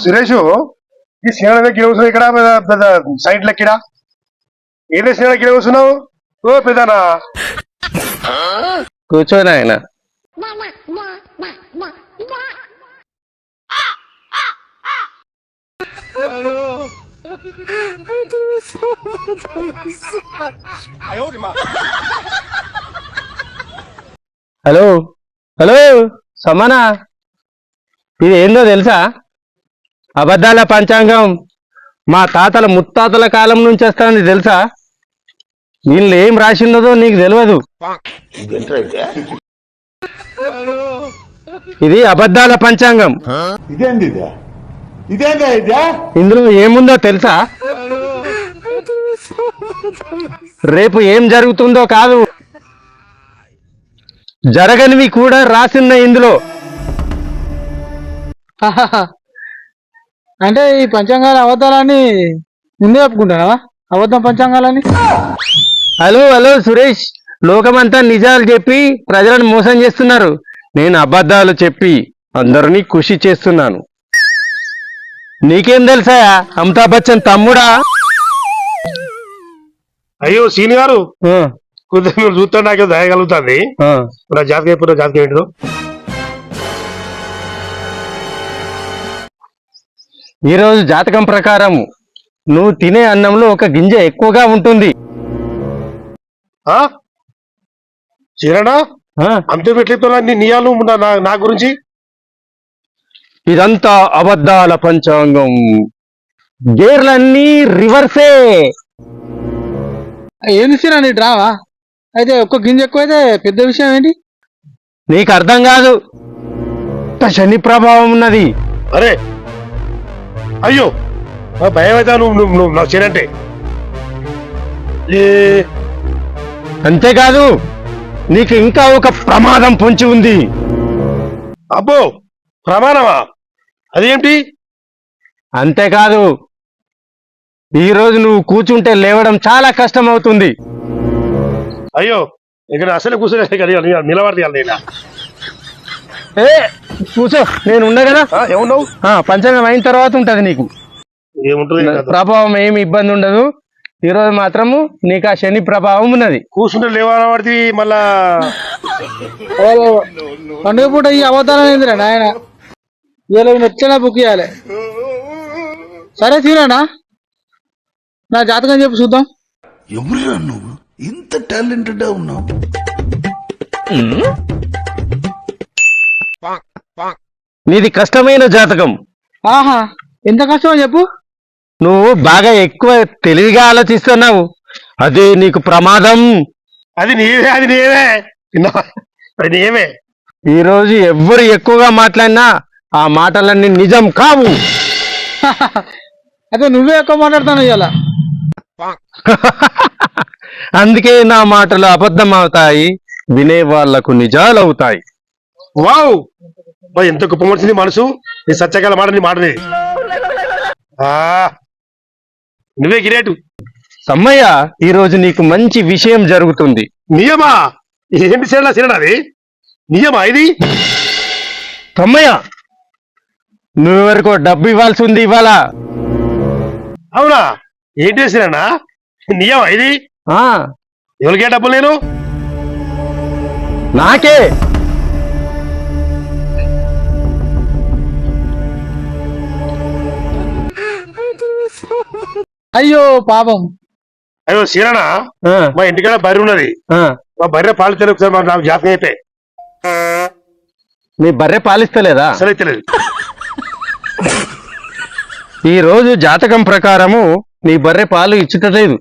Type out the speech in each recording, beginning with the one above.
సురేష్ ఈ సీన గిడ కూర్చున్నావు ఇక్కడ పెద్ద సైడ్ లెక్కిడా ఏదే సీన గిడ కూర్చున్నావు ఓ పెద్దనా కూర్చోని ఆయన హలో హలో సమానా ఇది ఏందో తెలుసా? అబద్ధాల పంచాంగం మా తాతల ముత్తాతల కాలం నుంచి వస్తుంది తెలుసా? దీనిలో ఏం రాసిందో నీకు తెలియదు. ఇది అబద్ధాల పంచాంగం. ఇందులో ఏముందో తెలుసా? రేపు ఏం జరుగుతుందో కాదు, జరగనివి కూడా రాసిన్న ఇందులో. అంటే ఈ పంచాంగాల అబద్ధాలని ముందే చెప్పుకుంటావా? అబద్ధం పంచాంగాలని. హలో హలో సురేష్, లోకమంతా నిజాలు చెప్పి ప్రజలను మోసం చేస్తున్నారు. నేను అబద్ధాలు చెప్పి అందరినీ ఖుషి చేస్తున్నాను. నీకేం తెలుసా? అమితాబ్ బచ్చన్ తమ్ముడా? అయ్యో సీని గారు కొద్దిగా మీరు చూస్తే నాకు దయ కలుగుతుంది. నా జాతకం ఎప్పుడు జాతకం ఏంటో ఈరోజు జాతకం ప్రకారం నువ్వు తినే అన్నంలో ఒక గింజ ఎక్కువగా ఉంటుంది. చీరనా అంతే పెట్టిస్తున్నా నీ నియాలు నా గురించి. ఇదంతా అబద్ధాల పంచాంగం, గేర్లన్నీ రివర్సే. ఏంది సీనా నీ డ్రామా? అయితే ఒక్క గింజ ఎక్కువైతే పెద్ద విషయం ఏంటి? నీకు అర్థం కాదు, శని ప్రభావం ఉన్నది. అరే అయ్యో భయం అవుతా నువ్వు నాకు చేయనంటే. అంతేకాదు, నీకు ఇంకా ఒక ప్రమాదం పొంచి ఉంది. అబ్బో ప్రమాదమా? అదేంటి? అంతేకాదు, ఈరోజు నువ్వు కూర్చుంటే లేవడం చాలా కష్టం అవుతుంది. అయ్యో ఇక్కడ అసలు కూర్చొని నిలబడి కూర్చో, నేను ఉన్నా కదా. ఏమున్నావు? పంచాంగం అయిన తర్వాత ఉంటది నీకు. ఏముంటుంది? ప్రభావం ఏమి ఇబ్బంది ఉండదు. ఈరోజు మాత్రము నీకు ఆ శని ప్రభావం ఉన్నది. కూర్చుంటే లేవబడి మళ్ళా పండుగ పూట ఈ అబద్ధాలు ఏందిరా నాయన? ఇలా నచ్చినా బుక్ చేయాలి. సరే సీనా, నా జాతకం చెప్పు చూద్దాం. ఎవరురా నువ్వు ఇంత టాలెంటెడ్ ఉన్నావు? నీది కష్టమైన జాతకం. ఆహా, ఎంత కష్టమో చెప్పు. నువ్వు బాగా ఎక్కువ తెలివిగా ఆలోచిస్తున్నావు, అదే నీకు ప్రమాదం. అది నీవే, అది నీవే, అది నీవే. ఈరోజు ఎవ్వరు ఎక్కువగా మాట్లాడినా ఆ మాటలన్నీ నిజం కావు. అయితే నువ్వే ఎక్కువ మాట్లాడుతాను ఇవాళ. అందుకే నా మాటలు అబద్ధం అవుతాయి, వినే వాళ్లకు నిజాలు అవుతాయి. వావ్, ఎంత గొప్ప మనిషిని మనసు. నీ సత్యకాల మాట, నీ మాటని నువ్వే గిరేటు. సమ్మయ్య, ఈరోజు నీకు మంచి విషయం జరుగుతుంది. నియమా? ఏంటి సినది నియమా ఇది? సమ్మయ్య, నువ్వెవరికో డబ్బు ఇవ్వాల్సి ఉంది ఇవాళ. అవునా? ఏంటి చేసినా నియమా ఇది? ఎవరికే డబ్బులు? నేను నాకే. అయ్యో పాపం. అయ్యో సీరనా, మా ఇంటికాడ బర్రె ఉన్నది. మా బర్రె పాలు తెలుసు నాకు జాతకం అయితే. నీ బర్రె పాలిస్తలేదా? అసలు తెలియదు. ఈ రోజు జాతకం ప్రకారము నీ బర్రె పాలు ఇచ్చుటలేదు.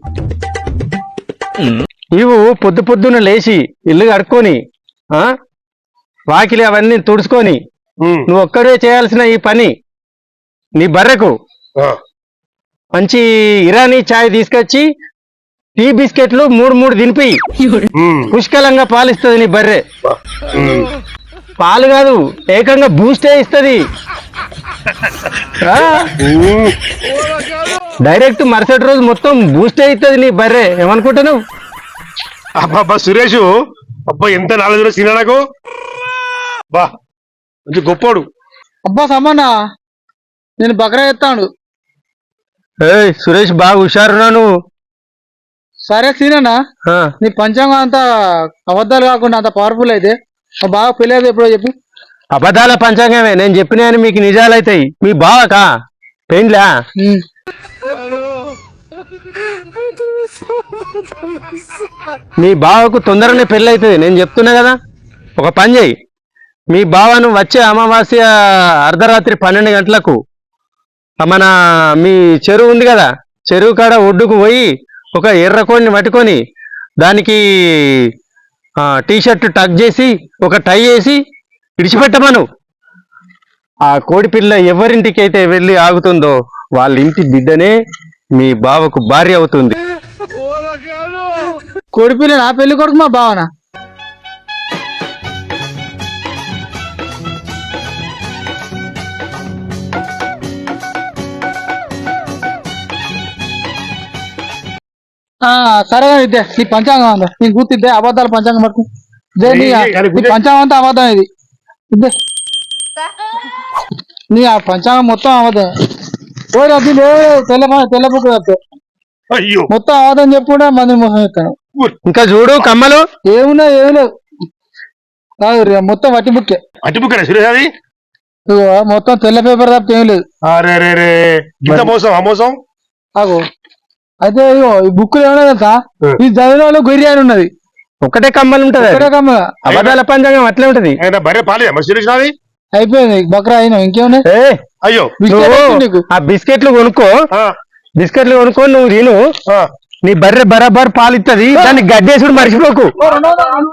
నీవు పొద్దు పొద్దున లేచి ఇల్లు కడుక్కొని వాకిలి అవన్నీ తుడుచుకొని నువ్వు ఒక్కడే చేయాల్సిన ఈ పని, నీ బర్రెకు మంచి ఇరానీ ఛాయ్ తీసుకొచ్చి టీ బిస్కెట్లు 3 తినిపి పుష్కలంగా పాలిస్తుంది నీ బర్రె. పాలు కాదు, ఏకంగా బూస్టే ఇస్తుంది. డైరెక్ట్ మరుసటి రోజు మొత్తం బూస్టే ఇస్తుంది నీ బర్రె. ఏమనుకుంటున్నావు? అబ్బా సురేష్, అబ్బా ఎంత నాలెడ్జ్ సీనా నాకు. బా మంచి గొప్పోడు. అబ్బా సమ్మన్నా, నేను బకరా ఎత్తాడు. ఏయ్ సురేష్ బాగా హుషారున్నా నువ్వు. సరే సీనన్నా, ఆ, నీ పంచాంగం అంత అబద్ధాలు కాకుండా అంత పవర్ఫుల్ అయితే మా బాగా పెళ్ళి అయితే ఎప్పుడో చెప్పు. అబద్ధాల పంచాంగమే నేను చెప్పినాయని మీకు నిజాలైతాయి. మీ బావకా పెయింట్లా? ఉమ్. మీ బావకు తొందరనే పెళ్ళి అవుతుంది నేను చెప్తున్నా కదా. ఒక పని చేయి, మీ బావను వచ్చే అమావాస్య అర్ధరాత్రి 12 గంటలకు మన మీ చెరువు ఉంది కదా, చెరువు కాడ ఒడ్డుకు పోయి ఒక ఎర్ర కోడిని పట్టుకొని దానికి టీ షర్ట్ టక్ చేసి ఒక టై వేసి విడిచిపెట్టమను. ఆ కోడి పిల్ల ఎవరింటికి అయితే వెళ్ళి ఆగుతుందో వాళ్ళ ఇంటి బిడ్డనే మీ బావకు భార్య అవుతుంది. కోడిపిల్ల నా పెళ్లి కొడుకు మా బావనా? సరే ఇద్దే నీ పంచాంగం అందా నీకు గుర్తిద్దే అబద్ధాల పంచాంగం పట్టుకు నీ పంచాంగం అంతా అబద్ధం ఇది ఇద్దే. నీ ఆ పంచాంగం మొత్తం అబద్ధం. తెల్ల బుక్ చెప్తే అయ్యో మొత్తం అబద్ధం చెప్పుకుంటే మంది మోసం చెప్తాను. ఇంకా చూడు కమ్మలు ఏమున్నా ఏమి లేవు కాదు మొత్తం వట్టి బుక్కే. అట్టుబుక్కరా సురేష్ అది? ఇగో మొత్తం తెల్ల పేపర్ తప్ప ఏం లేదు. అరే రే రే ఇంత మోసం ఆ మోసం. ఆగో అయితే ఇగో ఈ బుక్ ఏమన్నా తెలుసా, ఈ చదివిన వాళ్ళు గొర్రె అని ఉన్నది. ఒకటే కమ్మలు ఉంటది అది. ఒకటే కమ్మ. అబద్ధాల పంచాంగం అట్లే ఉంటది. ఆయన బర్రె పాలే మరి సురేష్ నాది. అయిపోయింది బక్రా అయినా ఇంకేమున్నాయి. ఏ అయ్యో బిస్కెట్ నువ్వు వస్తుంది నీకు. ఆ బిస్కెట్లు కొనుక్కో, ఆ, బిస్కెట్లు కొనుక్కొని నువ్వు తిను. ఆ. నీ బర్రె బరాబర్ పాలు ఇస్తుంది, దాన్ని గడ్డేసుడు మర్చిపోకు. ఓ, 200.